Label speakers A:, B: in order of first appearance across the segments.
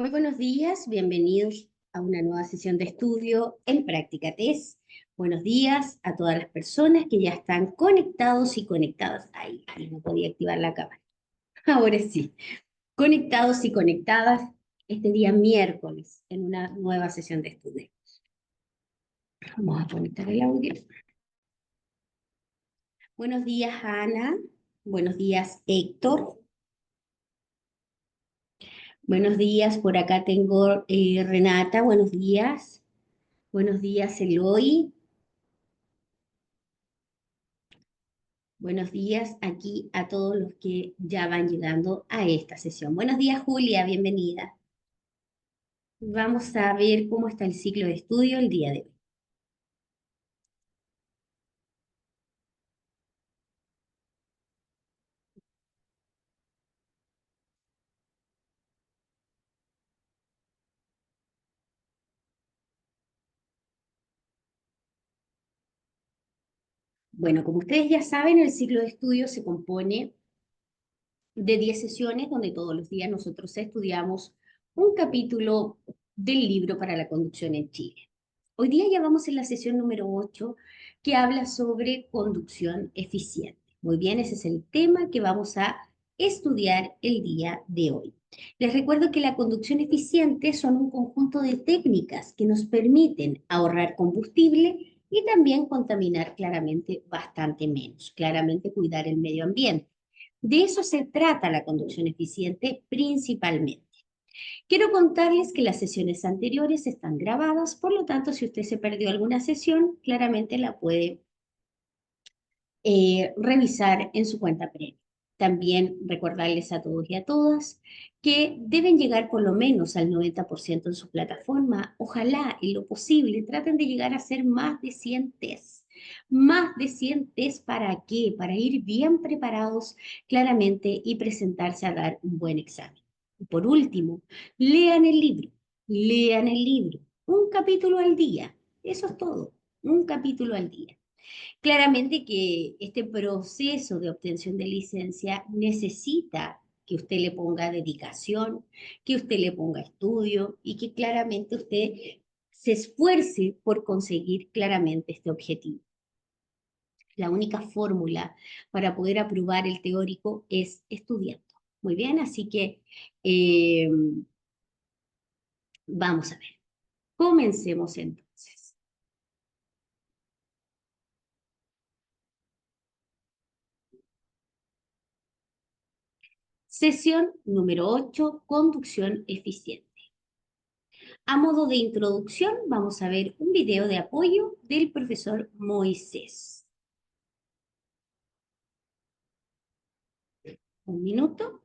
A: Muy buenos días, bienvenidos a una nueva sesión de estudio en Práctica Test. Buenos días a todas las personas que ya están conectados y conectadas. Ahí no podía activar la cámara. Ahora sí, conectados y conectadas este día miércoles en una nueva sesión de estudio. Vamos a conectar el audio. Buenos días, Ana. Buenos días, Héctor. Buenos días, por acá tengo Renata. Buenos días. Buenos días, Eloy. Buenos días aquí a todos los que ya van llegando a esta sesión. Buenos días, Julia, bienvenida. Vamos a ver cómo está el ciclo de estudio el día de hoy. Bueno, como ustedes ya saben, el ciclo de estudio se compone de 10 sesiones donde todos los días nosotros estudiamos un capítulo del libro para la conducción en Chile. Hoy día ya vamos en la sesión número 8 que habla sobre conducción eficiente. Muy bien, ese es el tema que vamos a estudiar el día de hoy. Les recuerdo que la conducción eficiente son un conjunto de técnicas que nos permiten ahorrar combustible y también contaminar claramente bastante menos, claramente cuidar el medio ambiente. De eso se trata la conducción eficiente principalmente. Quiero contarles que las sesiones anteriores están grabadas, por lo tanto, si usted se perdió alguna sesión, claramente la puede revisar en su cuenta previa. También recordarles a todos y a todas que deben llegar por lo menos al 90% en su plataforma. Ojalá, en lo posible, traten de llegar a hacer más de 100 tests. Más de 100 tests, ¿para qué? Para ir bien preparados claramente y presentarse a dar un buen examen. Y por último, lean el libro. Lean el libro. Un capítulo al día. Eso es todo. Un capítulo al día. Claramente que este proceso de obtención de licencia necesita que usted le ponga dedicación, que usted le ponga estudio y que claramente usted se esfuerce por conseguir claramente este objetivo. La única fórmula para poder aprobar el teórico es estudiando. Muy bien, así que vamos a ver. Comencemos entonces. Sesión número 8, conducción eficiente. A modo de introducción, vamos a ver un video de apoyo del profesor Moisés. Un minuto.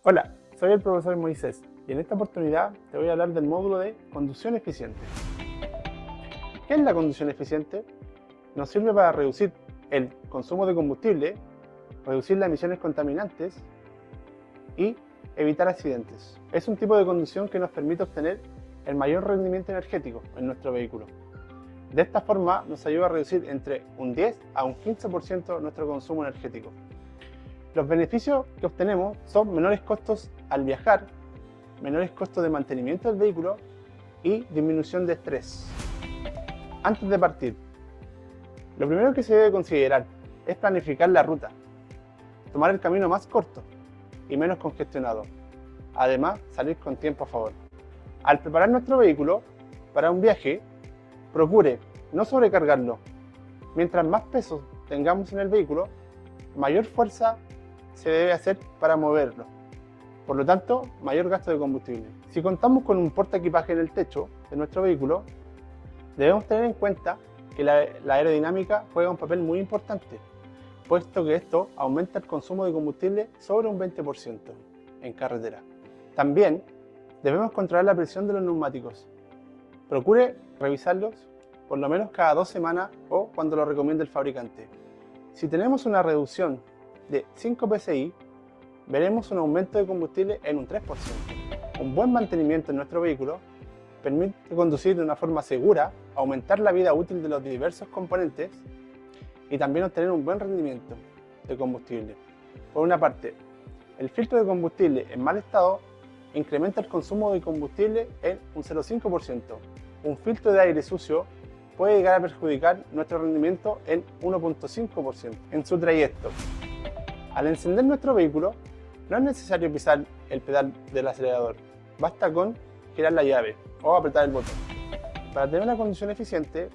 B: Hola, soy el profesor Moisés y en esta oportunidad te voy a hablar del módulo de conducción eficiente. ¿Qué es la conducción eficiente? Nos sirve para reducir el consumo de combustible, reducir las emisiones contaminantes y evitar accidentes. Es un tipo de conducción que nos permite obtener el mayor rendimiento energético en nuestro vehículo. De esta forma nos ayuda a reducir entre un 10 a un 15% nuestro consumo energético. Los beneficios que obtenemos son menores costos al viajar, menores costos de mantenimiento del vehículo y disminución de estrés. Antes de partir, lo primero que se debe considerar es planificar la ruta, tomar el camino más corto y menos congestionado. Además, salir con tiempo a favor. Al preparar nuestro vehículo para un viaje, procure no sobrecargarlo. Mientras más peso tengamos en el vehículo, mayor fuerza se debe hacer para moverlo. Por lo tanto, mayor gasto de combustible. Si contamos con un portaequipaje en el techo de nuestro vehículo, debemos tener en cuenta que la aerodinámica juega un papel muy importante, puesto que esto aumenta el consumo de combustible sobre un 20% en carretera. También debemos controlar la presión de los neumáticos. Procure revisarlos por lo menos cada 2 semanas o cuando lo recomiende el fabricante. Si tenemos una reducción de 5 psi, veremos un aumento de combustible en un 3%. Un buen mantenimiento en nuestro vehículo permite conducir de una forma segura, aumentar la vida útil de los diversos componentes y también obtener un buen rendimiento de combustible. Por una parte, el filtro de combustible en mal estado incrementa el consumo de combustible en un 0,5%. Un filtro de aire sucio puede llegar a perjudicar nuestro rendimiento en 1,5% en su trayecto. Al encender nuestro vehículo, no es necesario pisar el pedal del acelerador, basta con girar la llave o apretar el botón. Para tener una conducción eficiente,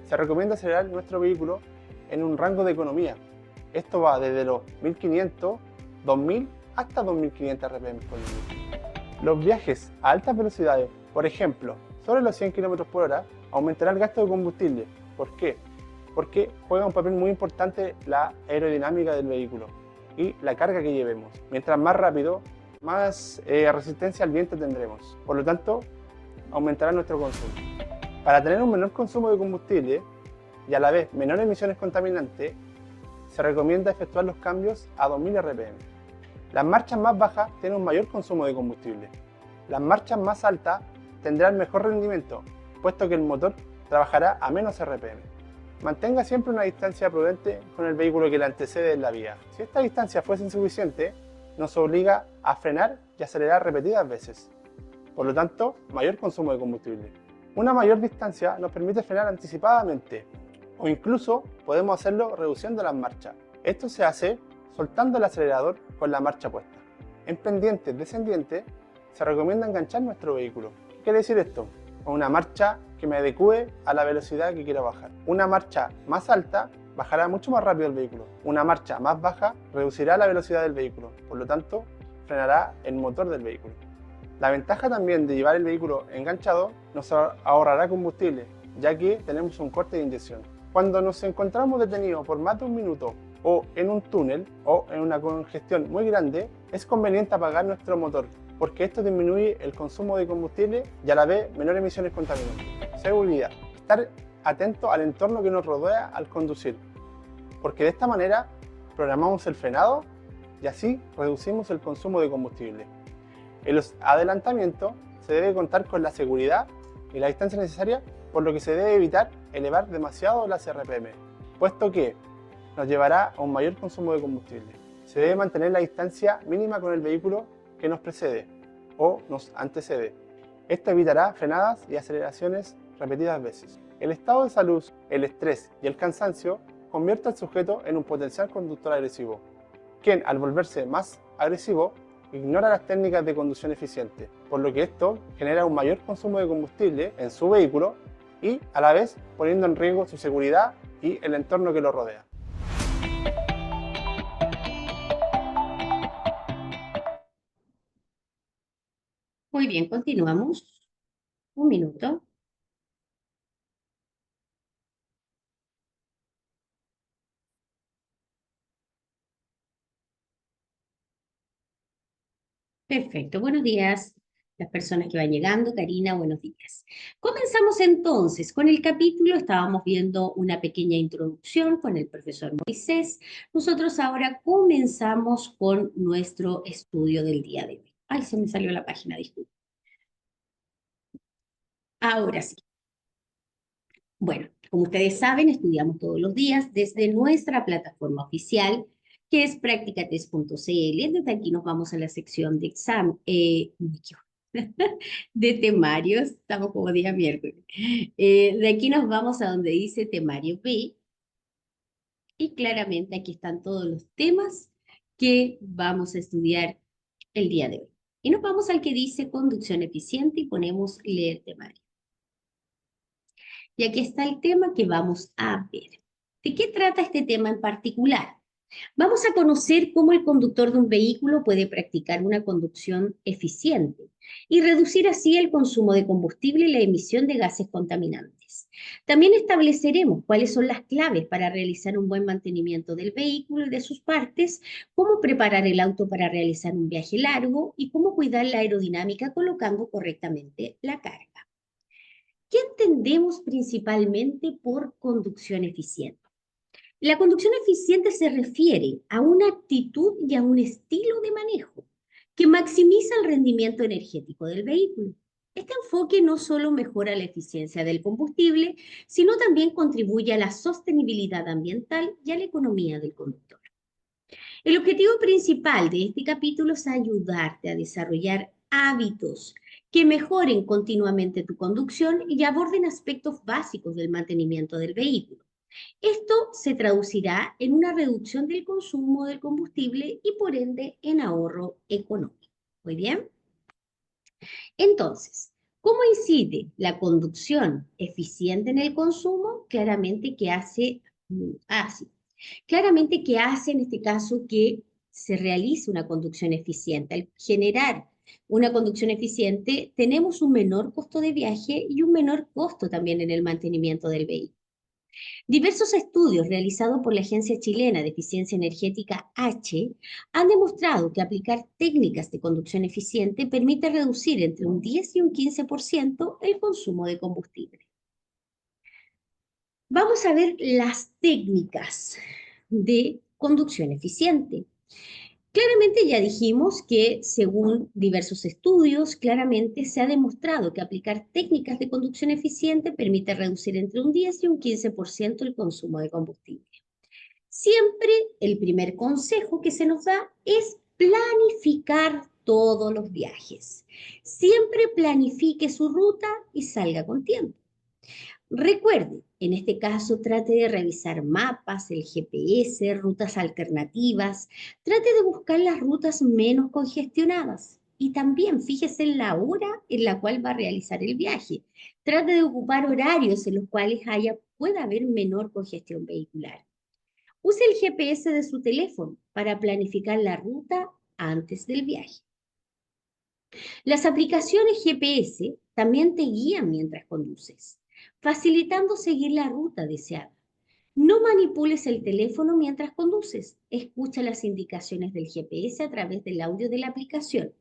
B: se recomienda acelerar nuestro vehículo en un rango de economía. Esto va desde los 1500, 2000 hasta 2500 RPM por minuto. Los viajes a altas velocidades, por ejemplo, sobre los 100 km por hora, aumentará el gasto de combustible. ¿Por qué? Porque juega un papel muy importante la aerodinámica del vehículo y la carga que llevemos. Mientras más rápido, más resistencia al viento tendremos. Por lo tanto, aumentará nuestro consumo. Para tener un menor consumo de combustible y a la vez menores emisiones contaminantes, se recomienda efectuar los cambios a 2000 RPM. Las marchas más bajas tienen un mayor consumo de combustible. Las marchas más altas tendrán mejor rendimiento, puesto que el motor trabajará a menos RPM. Mantenga siempre una distancia prudente con el vehículo que le antecede en la vía. Si esta distancia fuese insuficiente, nos obliga a frenar y acelerar repetidas veces. Por lo tanto, mayor consumo de combustible. Una mayor distancia nos permite frenar anticipadamente, o incluso podemos hacerlo reduciendo las marchas. Esto se hace soltando el acelerador con la marcha puesta. En pendientes descendientes se recomienda enganchar nuestro vehículo. ¿Qué quiere decir esto? Con una marcha que me adecue a la velocidad que quiero bajar. Una marcha más alta bajará mucho más rápido el vehículo. Una marcha más baja reducirá la velocidad del vehículo, por lo tanto frenará el motor del vehículo. La ventaja también de llevar el vehículo enganchado nos ahorrará combustible, ya que tenemos un corte de inyección. Cuando nos encontramos detenidos por más de un minuto o en un túnel o en una congestión muy grande, es conveniente apagar nuestro motor, porque esto disminuye el consumo de combustible y a la vez menores emisiones contaminantes. Seguridad. Estar atento al entorno que nos rodea al conducir, porque de esta manera programamos el frenado y así reducimos el consumo de combustible. En los adelantamientos se debe contar con la seguridad y la distancia necesaria, por lo que se debe evitar elevar demasiado las RPM, puesto que nos llevará a un mayor consumo de combustible. Se debe mantener la distancia mínima con el vehículo que nos precede o nos antecede. Esto evitará frenadas y aceleraciones repetidas veces. El estado de salud, el estrés y el cansancio convierte al sujeto en un potencial conductor agresivo, quien al volverse más agresivo ignora las técnicas de conducción eficiente, por lo que esto genera un mayor consumo de combustible en su vehículo y a la vez poniendo en riesgo su seguridad y el entorno que lo rodea.
A: Muy bien, continuamos. Un minuto. Perfecto, buenos días. Las personas que van llegando, Karina, buenos días. Comenzamos entonces con el capítulo, estábamos viendo una pequeña introducción con el profesor Moisés. Nosotros ahora comenzamos con nuestro estudio del día de hoy. Ay, se me salió la página, disculpe. Ahora sí. Bueno, como ustedes saben, estudiamos todos los días desde nuestra plataforma oficial, que es practicates.cl. Desde aquí nos vamos a la sección de examen, de temarios, estamos como día miércoles. De aquí nos vamos a donde dice temario B, y claramente aquí están todos los temas que vamos a estudiar el día de hoy. Y nos vamos al que dice conducción eficiente y ponemos leer temario. Y aquí está el tema que vamos a ver. ¿De qué trata este tema en particular? Vamos a conocer cómo el conductor de un vehículo puede practicar una conducción eficiente y reducir así el consumo de combustible y la emisión de gases contaminantes. También estableceremos cuáles son las claves para realizar un buen mantenimiento del vehículo y de sus partes, cómo preparar el auto para realizar un viaje largo y cómo cuidar la aerodinámica colocando correctamente la carga. ¿Qué entendemos principalmente por conducción eficiente? La conducción eficiente se refiere a una actitud y a un estilo de manejo que maximiza el rendimiento energético del vehículo. Este enfoque no solo mejora la eficiencia del combustible, sino también contribuye a la sostenibilidad ambiental y a la economía del conductor. El objetivo principal de este capítulo es ayudarte a desarrollar hábitos que mejoren continuamente tu conducción y aborden aspectos básicos del mantenimiento del vehículo. Esto se traducirá en una reducción del consumo del combustible y por ende en ahorro económico. Muy bien. Entonces, ¿cómo incide la conducción eficiente en el consumo? Claramente que hace en este caso que se realice una conducción eficiente. Al generar una conducción eficiente, tenemos un menor costo de viaje y un menor costo también en el mantenimiento del vehículo. Diversos estudios realizados por la Agencia Chilena de Eficiencia Energética H han demostrado que aplicar técnicas de conducción eficiente permite reducir entre un 10 y un 15% el consumo de combustible. Vamos a ver las técnicas de conducción eficiente. Claramente ya dijimos que según diversos estudios, claramente se ha demostrado que aplicar técnicas de conducción eficiente permite reducir entre un 10 y un 15% el consumo de combustible. Siempre el primer consejo que se nos da es planificar todos los viajes. Siempre planifique su ruta y salga con tiempo. Recuerde, en este caso trate de revisar mapas, el GPS, rutas alternativas, trate de buscar las rutas menos congestionadas y también fíjese en la hora en la cual va a realizar el viaje. Trate de ocupar horarios en los cuales pueda haber menor congestión vehicular. Use el GPS de su teléfono para planificar la ruta antes del viaje. Las aplicaciones GPS también te guían mientras conduces, facilitando seguir la ruta deseada. No manipules el teléfono mientras conduces. Escucha las indicaciones del GPS a través del audio de la aplicación.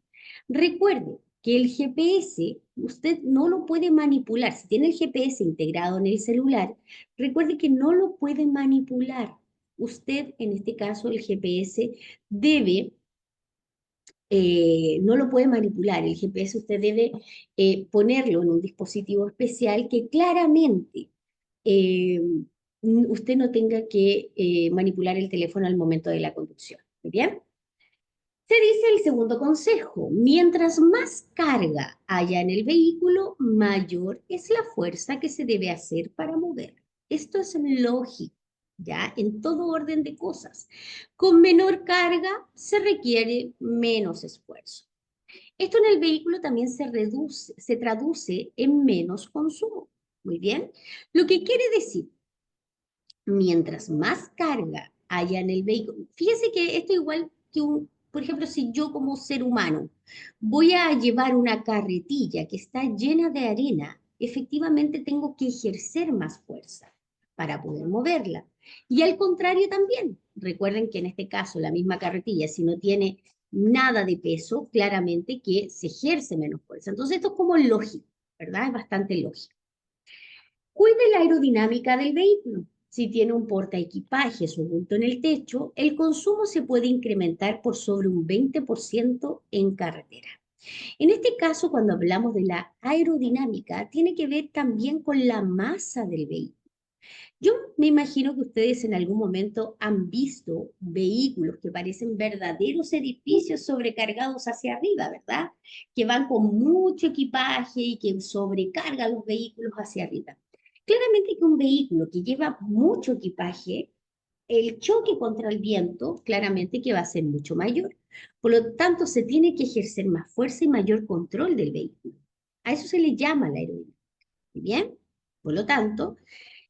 A: Recuerde que el GPS usted no lo puede manipular. Si tiene el GPS integrado en el celular, recuerde que no lo puede manipular. Usted, en este caso, el GPS no lo puede manipular. El GPS usted debe ponerlo en un dispositivo especial que claramente eh, usted no tenga que manipular el teléfono al momento de la conducción. ¿Muy bien? Se dice el segundo consejo, mientras más carga haya en el vehículo, mayor es la fuerza que se debe hacer para moverlo. Esto es lógico, ¿ya? En todo orden de cosas. Con menor carga se requiere menos esfuerzo. Esto en el vehículo también se traduce en menos consumo. Muy bien. Lo que quiere decir, mientras más carga haya en el vehículo, fíjese que esto igual que por ejemplo, si yo como ser humano voy a llevar una carretilla que está llena de arena, efectivamente tengo que ejercer más fuerza para poder moverla. Y al contrario también, recuerden que en este caso la misma carretilla, si no tiene nada de peso, claramente que se ejerce menos fuerza. Entonces esto es como lógico, ¿verdad? Es bastante lógico. Cuide la aerodinámica del vehículo. Si tiene un portaequipajes o bulto en el techo, el consumo se puede incrementar por sobre un 20% en carretera. En este caso, cuando hablamos de la aerodinámica, tiene que ver también con la masa del vehículo. Yo me imagino que ustedes en algún momento han visto vehículos que parecen verdaderos edificios sobrecargados hacia arriba, ¿verdad? Que van con mucho equipaje y que sobrecargan los vehículos hacia arriba. Claramente que un vehículo que lleva mucho equipaje, el choque contra el viento, claramente que va a ser mucho mayor. Por lo tanto, se tiene que ejercer más fuerza y mayor control del vehículo. A eso se le llama la aerodinámica. ¿Bien? Por lo tanto,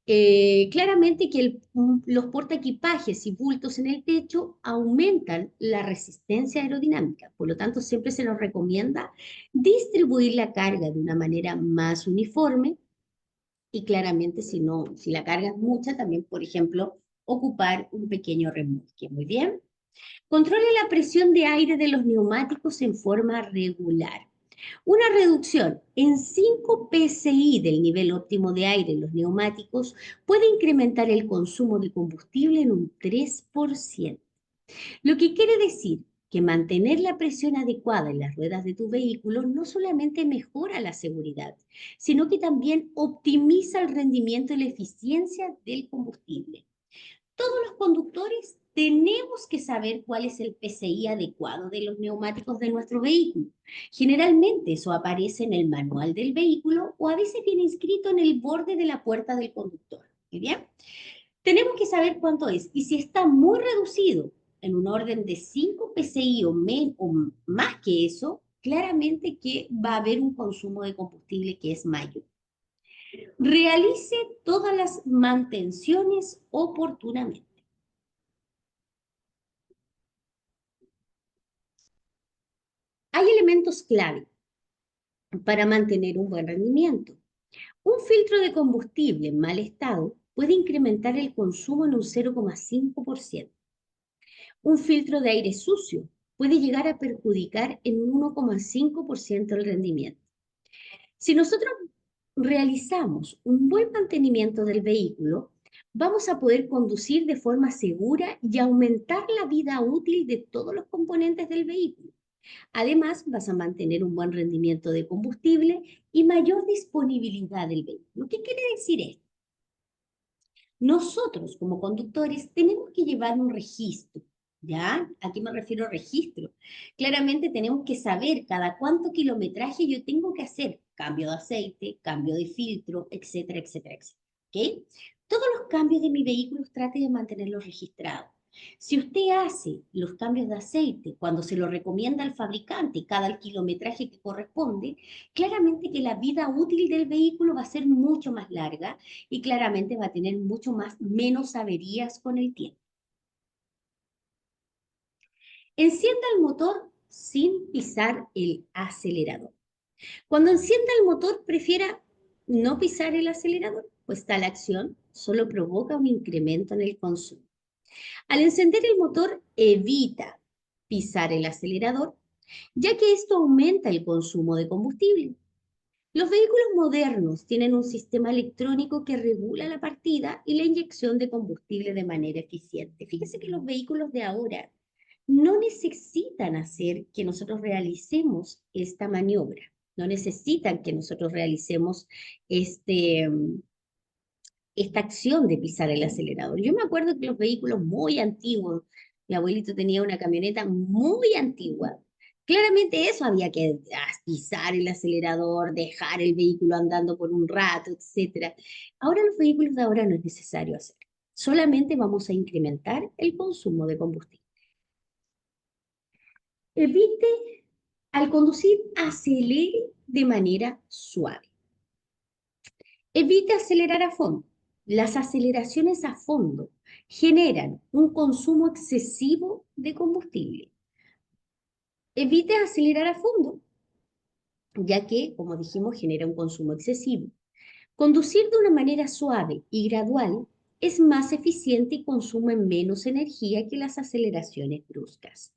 A: Claramente que los portaequipajes y bultos en el techo aumentan la resistencia aerodinámica, por lo tanto siempre se nos recomienda distribuir la carga de una manera más uniforme y claramente si no, si la carga es mucha, también por ejemplo ocupar un pequeño remolque. Muy bien. Controle la presión de aire de los neumáticos en forma regular. Una reducción en 5 psi del nivel óptimo de aire en los neumáticos puede incrementar el consumo de combustible en un 3%. Lo que quiere decir que mantener la presión adecuada en las ruedas de tu vehículo no solamente mejora la seguridad, sino que también optimiza el rendimiento y la eficiencia del combustible. Todos los conductores tenemos que saber cuál es el PSI adecuado de los neumáticos de nuestro vehículo. Generalmente eso aparece en el manual del vehículo o a veces viene inscrito en el borde de la puerta del conductor. ¿Muy bien? Tenemos que saber cuánto es y si está muy reducido en un orden de 5 PSI o más que eso, claramente que va a haber un consumo de combustible que es mayor. Realice todas las mantenciones oportunamente. Hay elementos clave para mantener un buen rendimiento. Un filtro de combustible en mal estado puede incrementar el consumo en un 0,5%. Un filtro de aire sucio puede llegar a perjudicar en un 1,5% el rendimiento. Si nosotros realizamos un buen mantenimiento del vehículo, vamos a poder conducir de forma segura y aumentar la vida útil de todos los componentes del vehículo. Además, vas a mantener un buen rendimiento de combustible y mayor disponibilidad del vehículo. ¿Qué quiere decir esto? Nosotros como conductores tenemos que llevar un registro, ¿ya? ¿A qué me refiero registro? Claramente tenemos que saber cada cuánto kilometraje yo tengo que hacer, cambio de aceite, cambio de filtro, etcétera, etcétera, etcétera. ¿Ok? Todos los cambios de mi vehículo trate de mantenerlos registrados. Si usted hace los cambios de aceite cuando se lo recomienda al fabricante, cada kilometraje que corresponde, claramente que la vida útil del vehículo va a ser mucho más larga y claramente va a tener mucho más, menos averías con el tiempo. Encienda el motor sin pisar el acelerador. Cuando encienda el motor, prefiera no pisar el acelerador, pues tal acción solo provoca un incremento en el consumo. Al encender el motor, evita pisar el acelerador, ya que esto aumenta el consumo de combustible. Los vehículos modernos tienen un sistema electrónico que regula la partida y la inyección de combustible de manera eficiente. Fíjese que los vehículos de ahora no necesitan hacer que nosotros realicemos esta maniobra, no necesitan que nosotros realicemos este, esta acción de pisar el acelerador. Yo me acuerdo que los vehículos muy antiguos, mi abuelito tenía una camioneta muy antigua. Claramente eso había que pisar el acelerador, dejar el vehículo andando por un rato, etcétera. Ahora los vehículos de ahora no es necesario hacer. Solamente vamos a incrementar el consumo de combustible. Evite, al conducir, acelere de manera suave. Evite acelerar a fondo. Las aceleraciones a fondo generan un consumo excesivo de combustible. Evite acelerar a fondo, ya que, como dijimos, genera un consumo excesivo. Conducir de una manera suave y gradual es más eficiente y consume menos energía que las aceleraciones bruscas.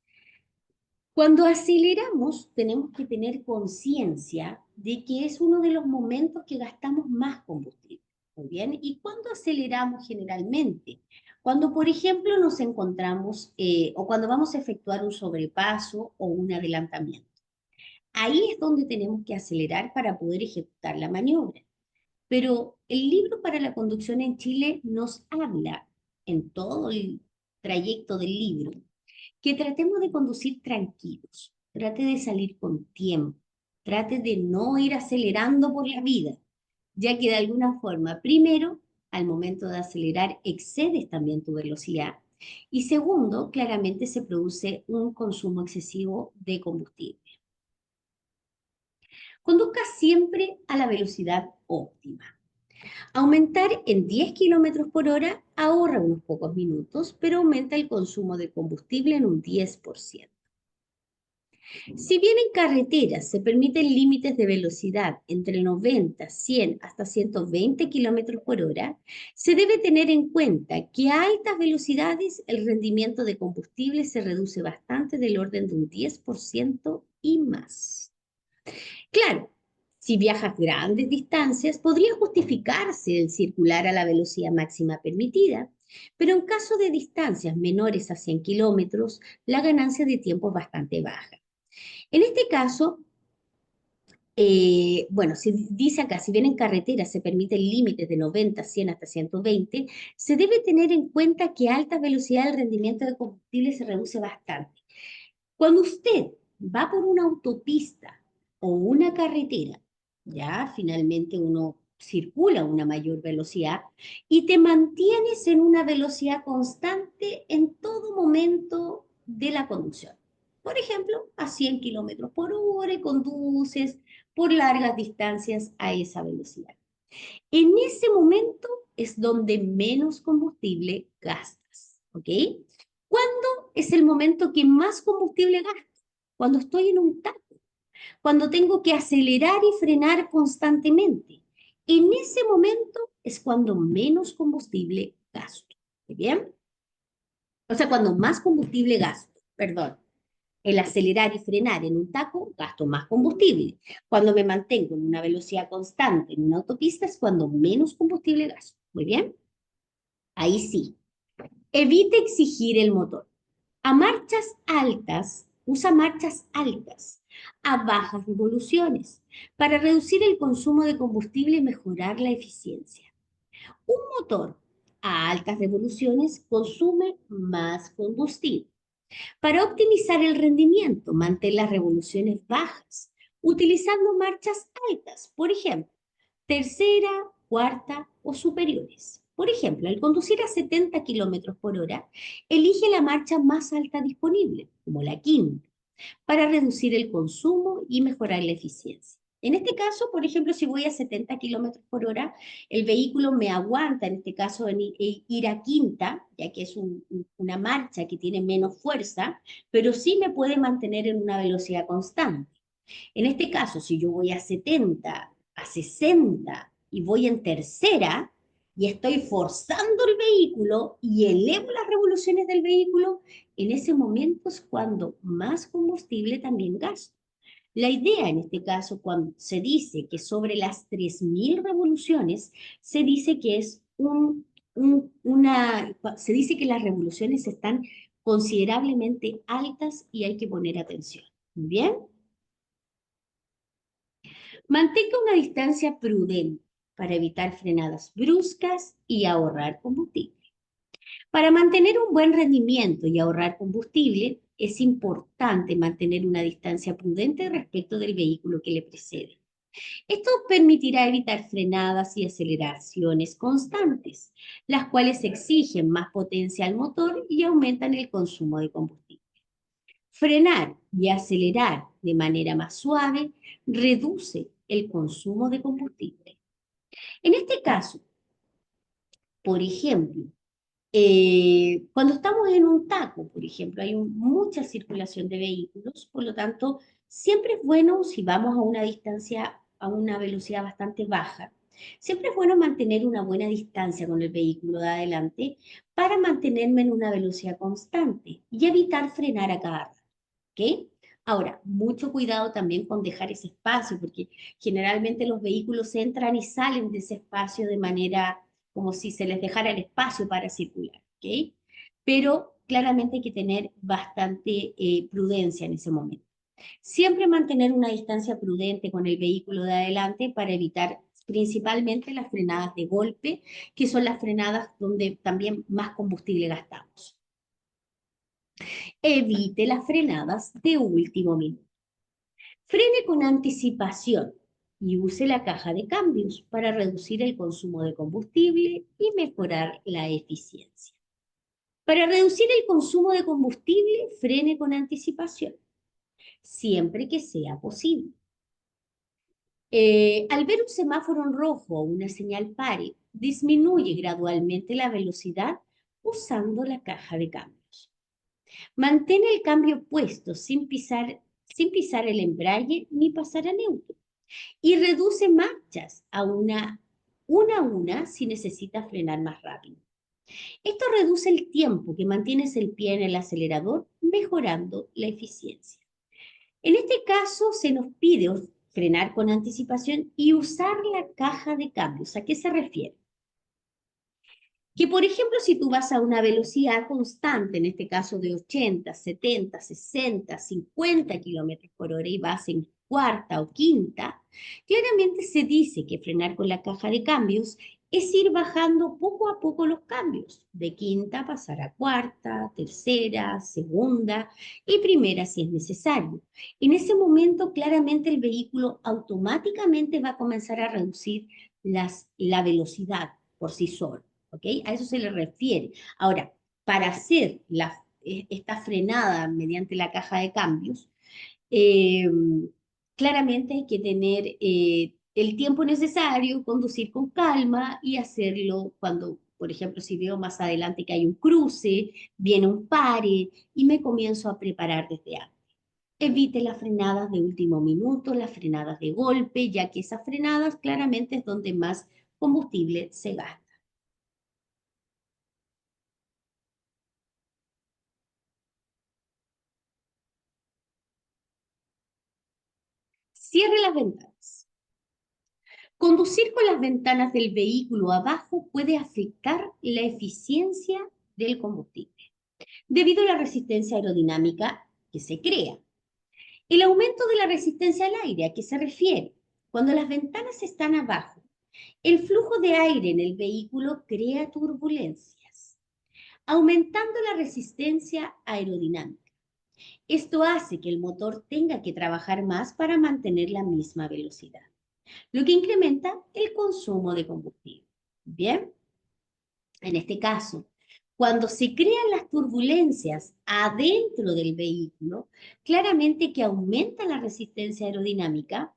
A: Cuando aceleramos, tenemos que tener conciencia de que es uno de los momentos que gastamos más combustible. Muy bien, ¿y cuándo aceleramos generalmente? Cuando, por ejemplo, nos encontramos o cuando vamos a efectuar un sobrepaso o un adelantamiento. Ahí es donde tenemos que acelerar para poder ejecutar la maniobra. Pero el libro para la conducción en Chile nos habla en todo el trayecto del libro que tratemos de conducir tranquilos, trate de salir con tiempo, trate de no ir acelerando por la vida, ya que de alguna forma, primero, al momento de acelerar, excedes también tu velocidad. Y segundo, claramente se produce un consumo excesivo de combustible. Conduzca siempre a la velocidad óptima. Aumentar en 10 kilómetros por hora ahorra unos pocos minutos, pero aumenta el consumo de combustible en un 10%. Si bien en carreteras se permiten límites de velocidad entre 90, 100 hasta 120 kilómetros por hora, se debe tener en cuenta que a altas velocidades el rendimiento de combustible se reduce bastante del orden de un 10% y más. Claro, si viajas grandes distancias, podría justificarse el circular a la velocidad máxima permitida, pero en caso de distancias menores a 100 kilómetros, la ganancia de tiempo es bastante baja. En este caso, bueno, se dice acá, si bien en carretera se permiten límites de 90, 100 hasta 120, se debe tener en cuenta que a alta velocidad el rendimiento de combustible se reduce bastante. Cuando usted va por una autopista o una carretera, ya finalmente uno circula a una mayor velocidad y te mantienes en una velocidad constante en todo momento de la conducción. Por ejemplo, a 100 kilómetros por hora y conduces por largas distancias a esa velocidad. En ese momento es donde menos combustible gastas, ¿ok? ¿Cuándo es el momento que más combustible gasto? Cuando estoy en un taco, cuando tengo que acelerar y frenar constantemente. En ese momento es cuando menos combustible gasto, ¿bien? O sea, cuando más combustible gasto, perdón. El acelerar y frenar en un taco, gasto más combustible. Cuando me mantengo en una velocidad constante en una autopista es cuando menos combustible gasto. Muy bien. Ahí sí. Evite exigir el motor. A marchas altas, usa marchas altas, a bajas revoluciones, para reducir el consumo de combustible y mejorar la eficiencia. Un motor a altas revoluciones consume más combustible. Para optimizar el rendimiento, mantén las revoluciones bajas, utilizando marchas altas, por ejemplo, tercera, cuarta o superiores. Por ejemplo, al conducir a 70 kilómetros por hora, elige la marcha más alta disponible, como la quinta, para reducir el consumo y mejorar la eficiencia. En este caso, por ejemplo, si voy a 70 kilómetros por hora, el vehículo me aguanta, en este caso, en ir a quinta, ya que es una marcha que tiene menos fuerza, pero sí me puede mantener en una velocidad constante. En este caso, si yo voy a 70, a 60 y voy en tercera y estoy forzando el vehículo y elevo las revoluciones del vehículo, en ese momento es cuando más combustible también gasto. La idea en este caso, cuando se dice que sobre las 3000 revoluciones, se dice que es se dice que las revoluciones están considerablemente altas y hay que poner atención. ¿Muy bien? Mantenga una distancia prudente para evitar frenadas bruscas y ahorrar combustible. Para mantener un buen rendimiento y ahorrar combustible, es importante mantener una distancia prudente respecto del vehículo que le precede. Esto permitirá evitar frenadas y aceleraciones constantes, las cuales exigen más potencia al motor y aumentan el consumo de combustible. Frenar y acelerar de manera más suave reduce el consumo de combustible. En este caso, por ejemplo, cuando estamos en un taco, por ejemplo, hay mucha circulación de vehículos, por lo tanto, siempre es bueno, si vamos a una distancia, a una velocidad bastante baja, siempre es bueno mantener una buena distancia con el vehículo de adelante para mantenerme en una velocidad constante y evitar frenar a cada rato. ¿Ok? Ahora, mucho cuidado también con dejar ese espacio, porque generalmente los vehículos entran y salen de ese espacio de manera como si se les dejara el espacio para circular, ¿ok? Pero claramente hay que tener bastante prudencia en ese momento. Siempre mantener una distancia prudente con el vehículo de adelante para evitar principalmente las frenadas de golpe, que son las frenadas donde también más combustible gastamos. Evite las frenadas de último minuto. Frene con anticipación y use la caja de cambios para reducir el consumo de combustible y mejorar la eficiencia. Para reducir el consumo de combustible, frene con anticipación, siempre que sea posible. Al ver un semáforo en rojo o una señal pare, disminuye gradualmente la velocidad usando la caja de cambios. Mantén el cambio puesto sin pisar el embrague ni pasar a neutro. Y reduce marchas a una si necesitas frenar más rápido. Esto reduce el tiempo que mantienes el pie en el acelerador, mejorando la eficiencia. En este caso, se nos pide frenar con anticipación y usar la caja de cambios. ¿A qué se refiere? Que, por ejemplo, si tú vas a una velocidad constante, en este caso de 80, 70, 60, 50 kilómetros por hora y vas en cuarta o quinta, claramente se dice que frenar con la caja de cambios es ir bajando poco a poco los cambios, de quinta pasar a cuarta, tercera, segunda y primera si es necesario. En ese momento, claramente el vehículo automáticamente va a comenzar a reducir la velocidad por sí solo. ¿Ok? A eso se le refiere. Ahora, para hacer esta frenada mediante la caja de cambios, eh, claramente hay que tener el tiempo necesario, conducir con calma y hacerlo cuando, por ejemplo, si veo más adelante que hay un cruce, viene un pare y me comienzo a preparar desde antes. Evite las frenadas de último minuto, las frenadas de golpe, ya que esas frenadas claramente es donde más combustible se gasta. Cierre las ventanas. Conducir con las ventanas del vehículo abajo puede afectar la eficiencia del combustible, debido a la resistencia aerodinámica que se crea. El aumento de la resistencia al aire, ¿a qué se refiere? Cuando las ventanas están abajo, el flujo de aire en el vehículo crea turbulencias, aumentando la resistencia aerodinámica. Esto hace que el motor tenga que trabajar más para mantener la misma velocidad, lo que incrementa el consumo de combustible. Bien, en este caso, cuando se crean las turbulencias adentro del vehículo, claramente que aumenta la resistencia aerodinámica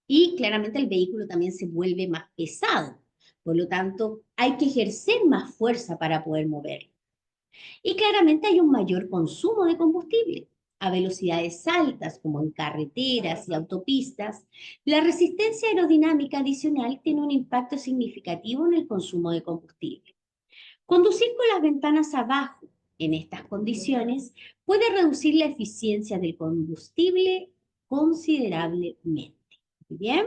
A: y claramente el vehículo también se vuelve más pesado. Por lo tanto, hay que ejercer más fuerza para poder moverlo. Y claramente hay un mayor consumo de combustible. A velocidades altas, como en carreteras y autopistas, la resistencia aerodinámica adicional tiene un impacto significativo en el consumo de combustible. Conducir con las ventanas abajo en estas condiciones puede reducir la eficiencia del combustible considerablemente. Muy bien.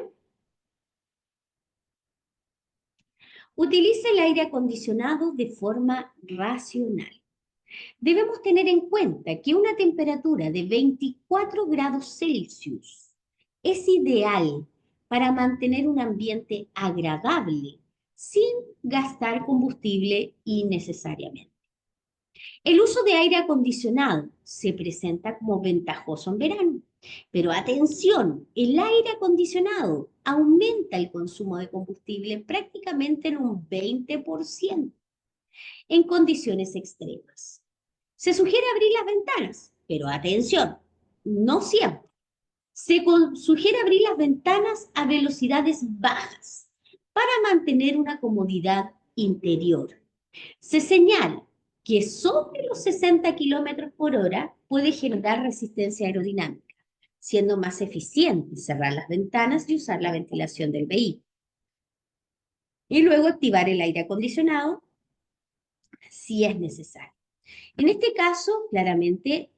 A: Utiliza el aire acondicionado de forma racional. Debemos tener en cuenta que una temperatura de 24 grados Celsius es ideal para mantener un ambiente agradable sin gastar combustible innecesariamente. El uso de aire acondicionado se presenta como ventajoso en verano, pero atención, el aire acondicionado aumenta el consumo de combustible prácticamente en un 20% en condiciones extremas. Se sugiere abrir las ventanas, pero atención, no siempre. Sugiere abrir las ventanas a velocidades bajas para mantener una comodidad interior. Se señala que sobre los 60 kilómetros por hora puede generar resistencia aerodinámica, siendo más eficiente cerrar las ventanas y usar la ventilación del vehículo. Y luego activar el aire acondicionado si es necesario. En este caso, claramente,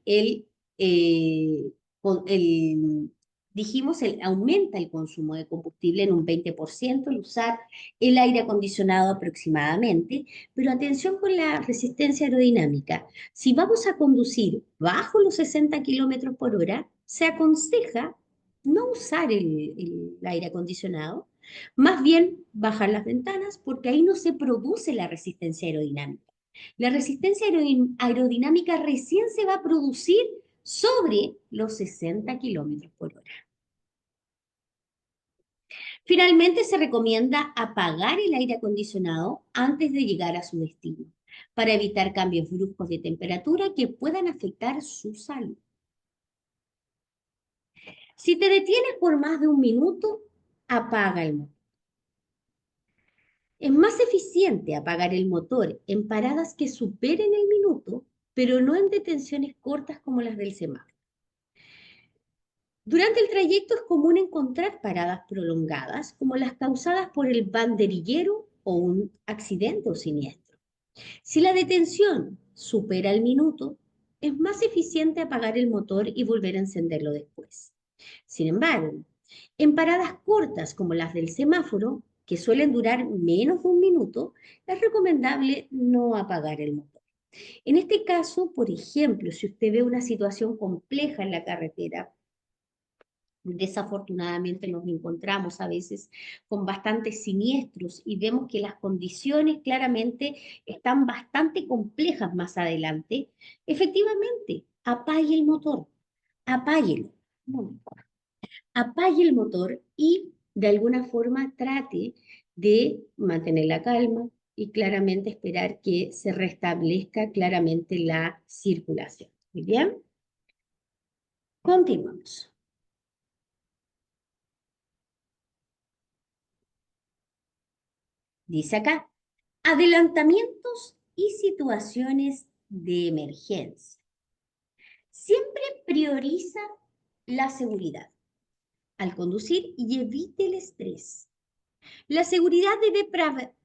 A: dijimos, aumenta el consumo de combustible en un 20% al usar el aire acondicionado aproximadamente, pero atención con la resistencia aerodinámica. Si vamos a conducir bajo los 60 kilómetros por hora, se aconseja no usar el aire acondicionado, más bien bajar las ventanas porque ahí no se produce la resistencia aerodinámica. La resistencia aerodinámica recién se va a producir sobre los 60 kilómetros por hora. Finalmente, se recomienda apagar el aire acondicionado antes de llegar a su destino, para evitar cambios bruscos de temperatura que puedan afectar su salud. Si te detienes por más de un minuto, apaga el motor. Es más eficiente apagar el motor en paradas que superen el minuto, pero no en detenciones cortas como las del semáforo. Durante el trayecto es común encontrar paradas prolongadas, como las causadas por el banderillero o un accidente o siniestro. Si la detención supera el minuto, es más eficiente apagar el motor y volver a encenderlo después. Sin embargo, en paradas cortas como las del semáforo, que suelen durar menos de un minuto, es recomendable no apagar el motor. En este caso, por ejemplo, si usted ve una situación compleja en la carretera, desafortunadamente nos encontramos a veces con bastantes siniestros y vemos que las condiciones claramente están bastante complejas más adelante. Efectivamente, apague el motor, apáguelo, apague el motor y de alguna forma trate de mantener la calma y claramente esperar que se restablezca claramente la circulación. Muy bien, continuamos. Dice acá, adelantamientos y situaciones de emergencia. Siempre prioriza la seguridad al conducir y evite el estrés. La seguridad debe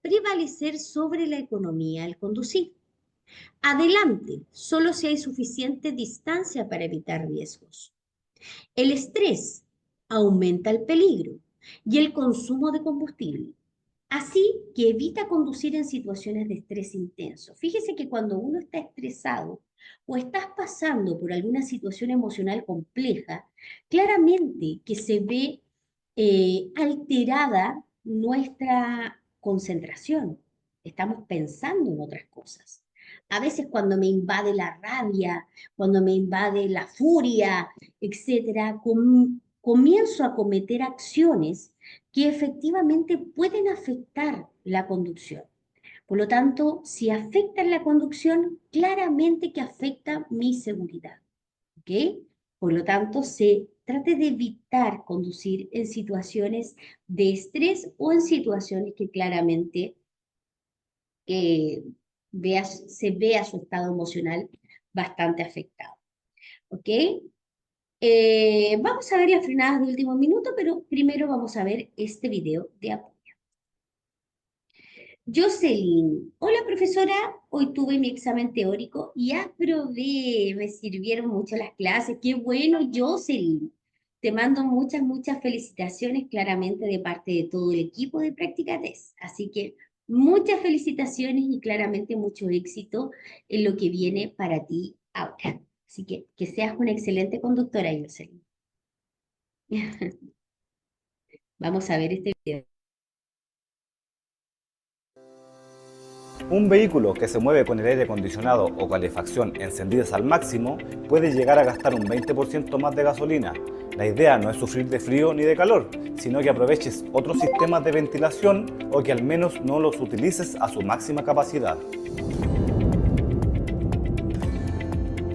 A: prevalecer sobre la economía al conducir. Adelante, solo si hay suficiente distancia para evitar riesgos. El estrés aumenta el peligro y el consumo de combustible. Así que evita conducir en situaciones de estrés intenso. Fíjese que cuando uno está estresado o estás pasando por alguna situación emocional compleja, claramente que se ve alterada nuestra concentración. Estamos pensando en otras cosas. A veces cuando me invade la rabia, cuando me invade la furia, etcétera, comienzo a cometer acciones que efectivamente pueden afectar la conducción. Por lo tanto, si afectan la conducción, claramente que afecta mi seguridad. ¿Ok? Por lo tanto, se trate de evitar conducir en situaciones de estrés o en situaciones que claramente se vea su estado emocional bastante afectado. ¿Ok? Vamos a ver las frenadas de último minuto, pero primero vamos a ver este video de apoyo. Jocelyn, hola profesora, hoy tuve mi examen teórico y aprobé, me sirvieron mucho las clases, qué bueno Jocelyn. Te mando muchas, muchas felicitaciones claramente de parte de todo el equipo de Práctica Test. Así que muchas felicitaciones y claramente mucho éxito en lo que viene para ti ahora. Así que seas una excelente conductora, Jocelyn. Vamos a ver este video.
C: Un vehículo que se mueve con el aire acondicionado o calefacción encendidas al máximo puede llegar a gastar un 20% más de gasolina. La idea no es sufrir de frío ni de calor, sino que aproveches otros sistemas de ventilación o que al menos no los utilices a su máxima capacidad.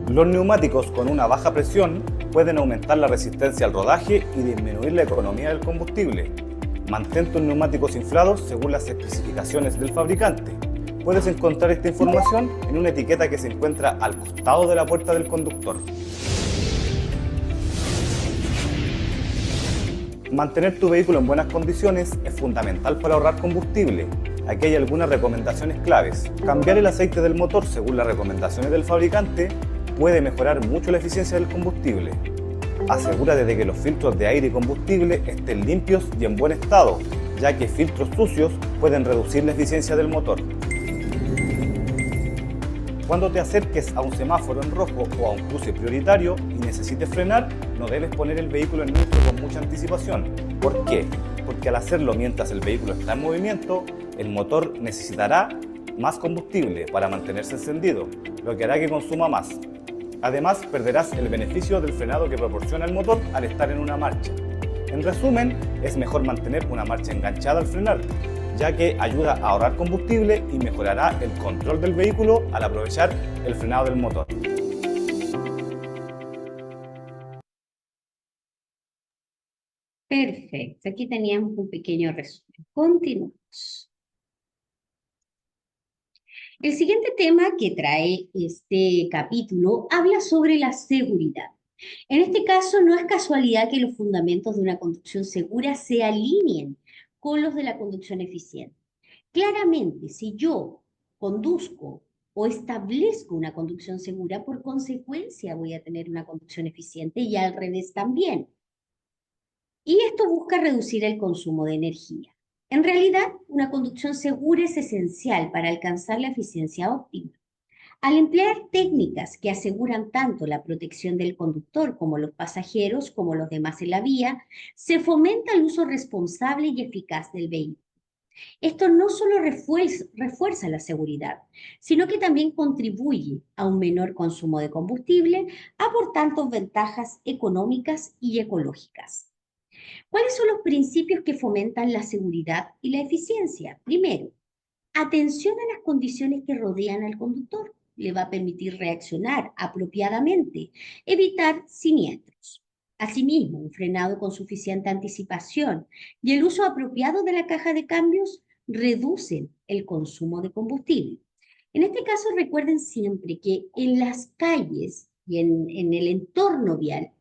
C: Los neumáticos con una baja presión pueden aumentar la resistencia al rodaje y disminuir la economía del combustible. Mantén tus neumáticos inflados según las especificaciones del fabricante. Puedes encontrar esta información en una etiqueta que se encuentra al costado de la puerta del conductor. Mantener tu vehículo en buenas condiciones es fundamental para ahorrar combustible. Aquí hay algunas recomendaciones claves. Cambiar el aceite del motor según las recomendaciones del fabricante puede mejorar mucho la eficiencia del combustible. Asegúrate de que los filtros de aire y combustible estén limpios y en buen estado, ya que filtros sucios pueden reducir la eficiencia del motor. Cuando te acerques a un semáforo en rojo o a un cruce prioritario y necesites frenar, no debes poner el vehículo en neutro con mucha anticipación. ¿Por qué? Porque al hacerlo mientras el vehículo está en movimiento, el motor necesitará más combustible para mantenerse encendido, lo que hará que consuma más. Además, perderás el beneficio del frenado que proporciona el motor al estar en una marcha. En resumen, es mejor mantener una marcha enganchada al frenar, ya que ayuda a ahorrar combustible y mejorará el control del vehículo al aprovechar el frenado del motor.
A: Perfecto, aquí teníamos un pequeño resumen. Continuamos. El siguiente tema que trae este capítulo habla sobre la seguridad. En este caso, no es casualidad que los fundamentos de una conducción segura se alineen con los de la conducción eficiente. Claramente, si yo conduzco o establezco una conducción segura, por consecuencia voy a tener una conducción eficiente y al revés también. Y esto busca reducir el consumo de energía. En realidad, una conducción segura es esencial para alcanzar la eficiencia óptima. Al emplear técnicas que aseguran tanto la protección del conductor como los pasajeros, como los demás en la vía, se fomenta el uso responsable y eficaz del vehículo. Esto no solo refuerza la seguridad, sino que también contribuye a un menor consumo de combustible, aportando ventajas económicas y ecológicas. ¿Cuáles son los principios que fomentan la seguridad y la eficiencia? Primero, atención a las condiciones que rodean al conductor. Le va a permitir reaccionar apropiadamente, evitar siniestros. Asimismo, un frenado con suficiente anticipación y el uso apropiado de la caja de cambios reducen el consumo de combustible. En este caso, recuerden siempre que en las calles y en el entorno vial,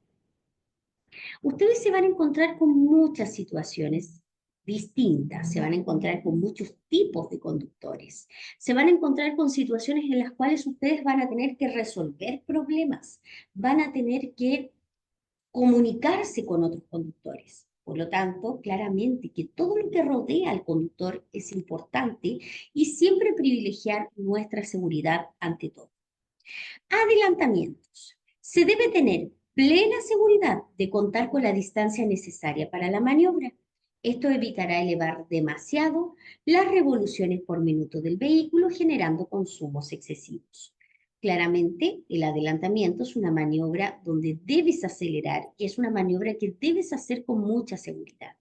A: ustedes se van a encontrar con muchas situaciones distintas, se van a encontrar con muchos tipos de conductores, se van a encontrar con situaciones en las cuales ustedes van a tener que resolver problemas, van a tener que comunicarse con otros conductores. Por lo tanto, claramente que todo lo que rodea al conductor es importante y siempre privilegiar nuestra seguridad ante todo. Adelantamientos. Se debe tener plena seguridad de contar con la distancia necesaria para la maniobra. Esto evitará elevar demasiado las revoluciones por minuto del vehículo, generando consumos excesivos. Claramente, el adelantamiento es una maniobra donde debes acelerar y es una maniobra que debes hacer con mucha seguridad.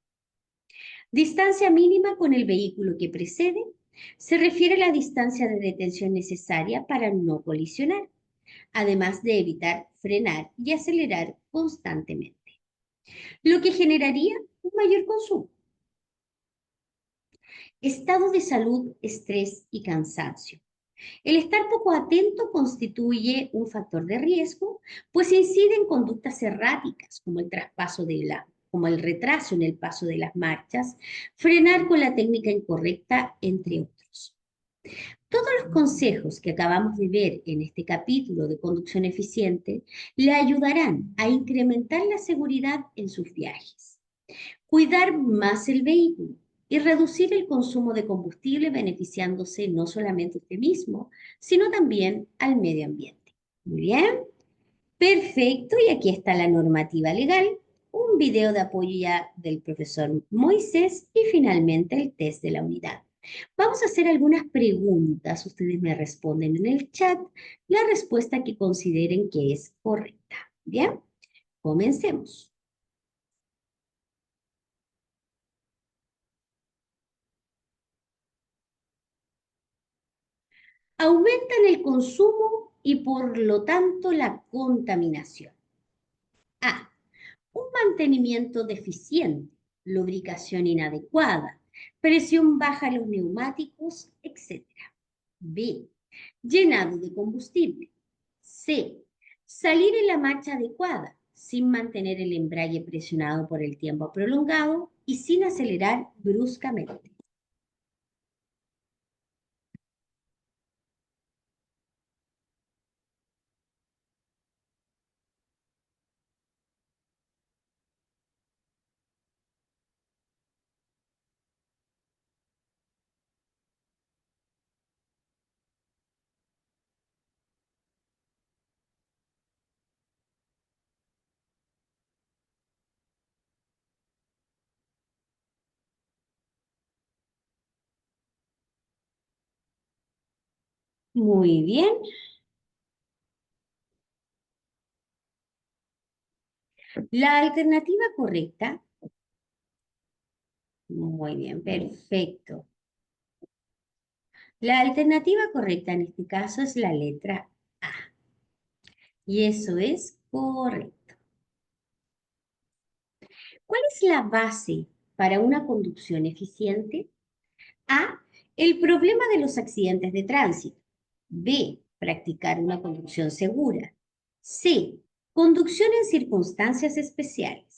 A: Distancia mínima con el vehículo que precede se refiere a la distancia de detención necesaria para no colisionar, además de evitar frenar y acelerar constantemente, lo que generaría un mayor consumo. Estado de salud, estrés y cansancio. El estar poco atento constituye un factor de riesgo, pues incide en conductas erráticas, como como el retraso en el paso de las marchas, frenar con la técnica incorrecta, entre otros. Todos los consejos que acabamos de ver en este capítulo de conducción eficiente le ayudarán a incrementar la seguridad en sus viajes, cuidar más el vehículo y reducir el consumo de combustible beneficiándose no solamente a usted mismo, sino también al medio ambiente. Muy bien, perfecto, y aquí está la normativa legal, un video de apoyo ya del profesor Moisés y finalmente el test de la unidad. Vamos a hacer algunas preguntas. Ustedes me responden en el chat la respuesta que consideren que es correcta. Bien, comencemos. Aumentan el consumo y por lo tanto la contaminación. A. Un mantenimiento deficiente, lubricación inadecuada, presión baja en los neumáticos, etc. B. Llenado de combustible. C. Salir en la marcha adecuada, sin mantener el embrague presionado por el tiempo prolongado y sin acelerar bruscamente. Muy bien. La alternativa correcta, muy bien, perfecto. La alternativa correcta en este caso es la letra A. Y eso es correcto. ¿Cuál es la base para una conducción eficiente? A. El problema de los accidentes de tránsito. B. Practicar una conducción segura. C. Conducción en circunstancias especiales.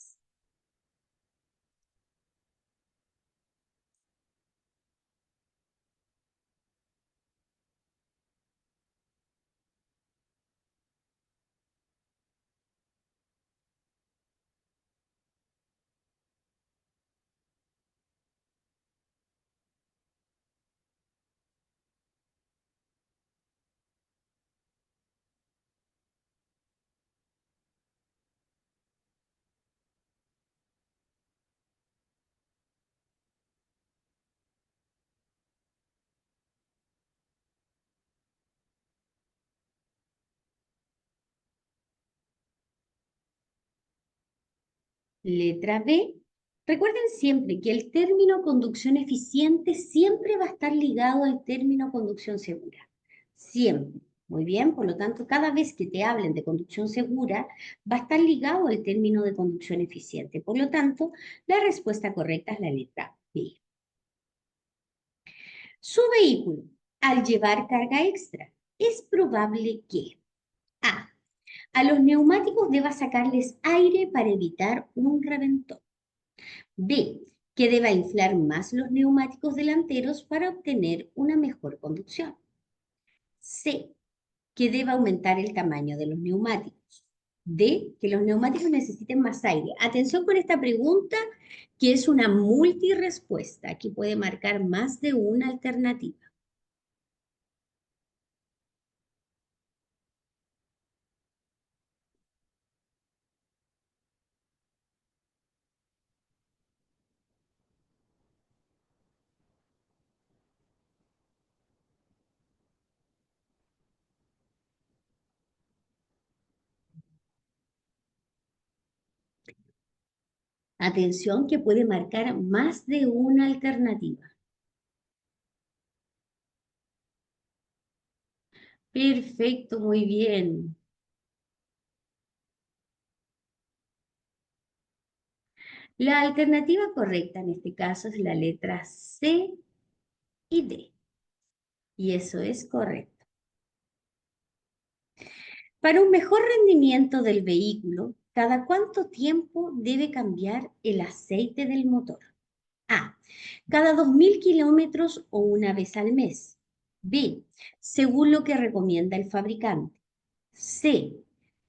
A: Letra B. Recuerden siempre que el término conducción eficiente siempre va a estar ligado al término conducción segura. Siempre. Muy bien, por lo tanto, cada vez que te hablen de conducción segura, va a estar ligado al término de conducción eficiente. Por lo tanto, la respuesta correcta es la letra B. Su vehículo, al llevar carga extra, es probable que a los neumáticos deba sacarles aire para evitar un reventón. B. Que deba inflar más los neumáticos delanteros para obtener una mejor conducción. C. Que deba aumentar el tamaño de los neumáticos. D. Que los neumáticos necesiten más aire. Atención con esta pregunta, que es una multirespuesta. Aquí puede marcar más de una alternativa. Atención que puede marcar más de una alternativa. Perfecto, muy bien. La alternativa correcta en este caso es la letra C y D. Y eso es correcto. Para un mejor rendimiento del vehículo, ¿cada cuánto tiempo debe cambiar el aceite del motor? A. Cada 2.000 kilómetros o una vez al mes. B. Según lo que recomienda el fabricante. C.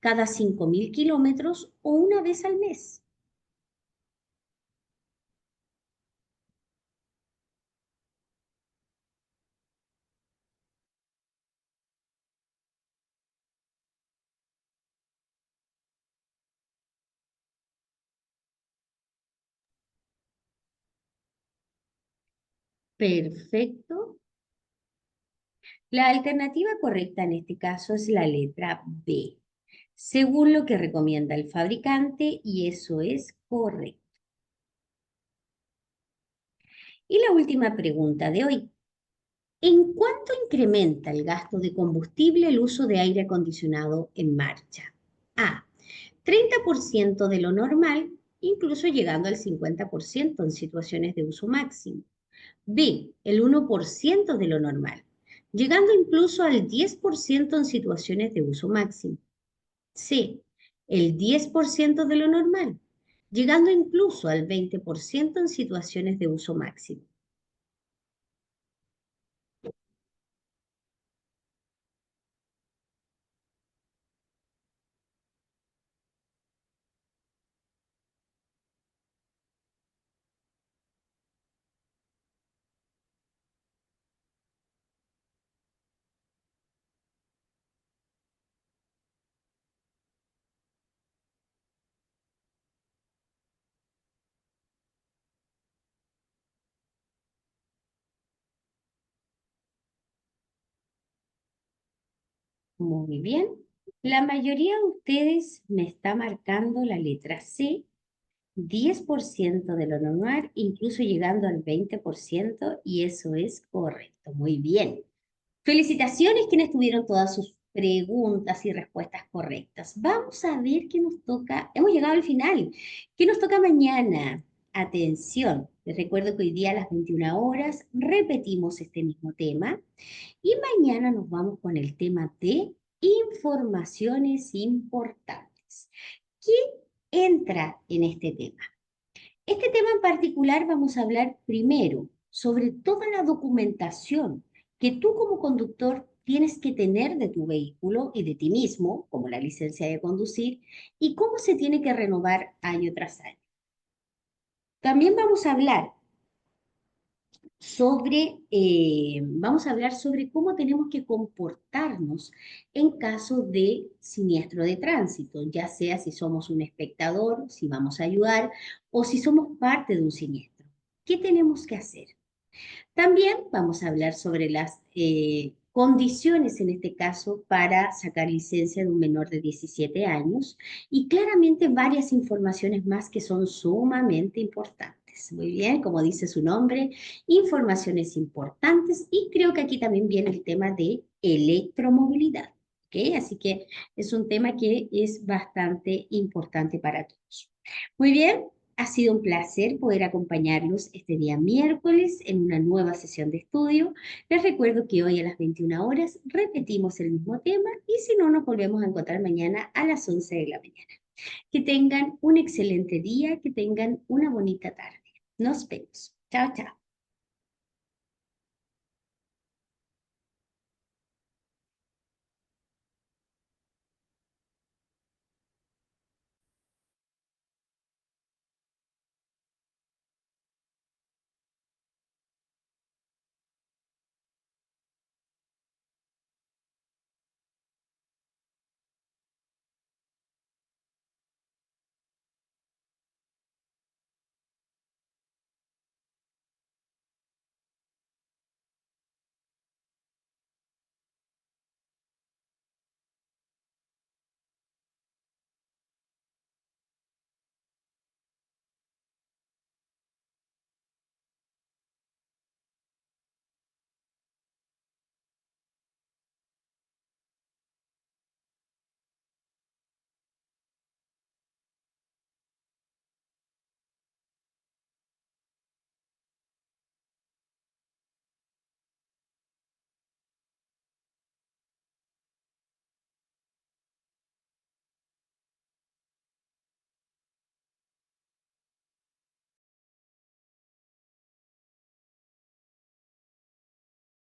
A: Cada 5.000 kilómetros o una vez al mes. Perfecto. La alternativa correcta en este caso es la letra B, según lo que recomienda el fabricante, y eso es correcto. Y la última pregunta de hoy. ¿En cuánto incrementa el gasto de combustible el uso de aire acondicionado en marcha? A. 30% de lo normal, incluso llegando al 50% en situaciones de uso máximo. B. El 1% de lo normal, llegando incluso al 10% en situaciones de uso máximo. C. El 10% de lo normal, llegando incluso al 20% en situaciones de uso máximo. Muy bien. La mayoría de ustedes me está marcando la letra C, 10% de lo normal, incluso llegando al 20%, y eso es correcto. Muy bien. Felicitaciones quienes tuvieron todas sus preguntas y respuestas correctas. Vamos a ver qué nos toca. Hemos llegado al final. ¿Qué nos toca mañana? Atención, les recuerdo que hoy día a las 21 horas repetimos este mismo tema y mañana nos vamos con el tema de informaciones importantes. ¿Qué entra en este tema? Este tema en particular vamos a hablar primero sobre toda la documentación que tú como conductor tienes que tener de tu vehículo y de ti mismo, como la licencia de conducir, y cómo se tiene que renovar año tras año. También vamos a hablar sobre cómo tenemos que comportarnos en caso de siniestro de tránsito, ya sea si somos un espectador, si vamos a ayudar o si somos parte de un siniestro. ¿Qué tenemos que hacer? También vamos a hablar sobre las condiciones, en este caso, para sacar licencia de un menor de 17 años y claramente varias informaciones más que son sumamente importantes. Muy bien, como dice su nombre, informaciones importantes y creo que aquí también viene el tema de electromovilidad. ¿Ok? Así que es un tema que es bastante importante para todos. Muy bien, ha sido un placer poder acompañarlos este día miércoles en una nueva sesión de estudio. Les recuerdo que hoy a las 21 horas repetimos el mismo tema y si no, nos volvemos a encontrar mañana a las 11 de la mañana. Que tengan un excelente día, que tengan una bonita tarde. Nos vemos. Chao, chao.